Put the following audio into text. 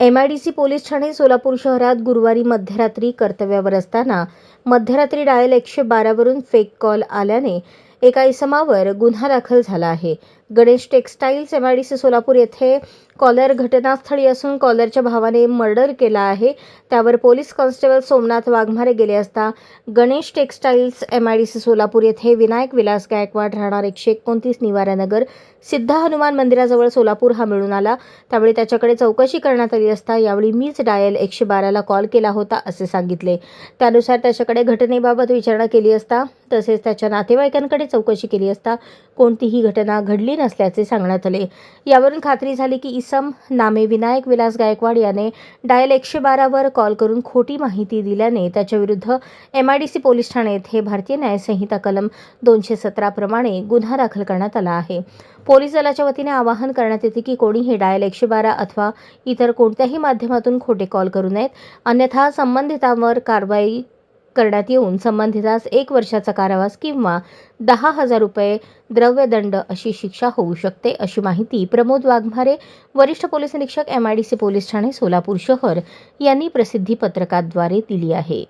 MIDC police Thane Solapur शहरात गुरुवारी मध्यरात्री कर्तव्यावर असताना मध्यरात्री डायल 112 वरून फेक कॉल आल्याने एका इसमावर गुन्हा दाखल झाला आहे. गणेश टेक्सटाईल्स MIDC सोलापूर येथे कॉलर घटनास्थळी असून कॉलरच्या भावाने मर्डर केला आहे. त्यावर पोलीस कॉन्स्टेबल सोमनाथ वाघमारे गेले असता गणेश टेक्सटाईल्स MIDC सोलापूर येथे विनायक विलास गायकवाड राहणार 129 निवारानगर सिद्ध हनुमान मंदिराजवळ सोलापूर हा मिळून आला. त्यावेळी त्याच्याकडे चौकशी करण्यात आली असता यावेळी मीच डायल 112 ला कॉल केला होता असे सांगितले. त्यानुसार त्याच्याकडे घटनेबाबत विचारणा केली असता तसेच त्याच्या नातेवाईकांकडे चौकशी केली असता कोणतीही घटना घडली नसल्याचे सांगण्यात आले. यावरून खात्री झाली की इसम नामे विनायक विलास गायकवाड याने डायल 112 वर कॉल करून खोटी माहिती दिल्याने त्याच्याविरुद्ध MIDC पोलीस ठाणे येथे भारतीय न्याय संहिता कलम 217 प्रमाणे गुन्हा दाखल करण्यात आला आहे. पोलीस दलाच्या वतीने आवाहन करण्यात येते की कोणीही डायल 112 अथवा इतर कोणत्याही माध्यमातून खोटे कॉल करू नयेत, अन्यथा संबंधितांवर कारवाई करण्यात येऊन संबंधितास 1 वर्षाचा कारावास किंवा 10,000 रुपये द्रव्यदंड अशी शिक्षा होऊ शकते, अशी माहिती प्रमोद वाघमारे, वरिष्ठ पोलीस निरीक्षक MIDC पोलीस ठाणे सोलापूर शहर यांनी प्रसिद्धी पत्रकाद्वारे दिली आहे.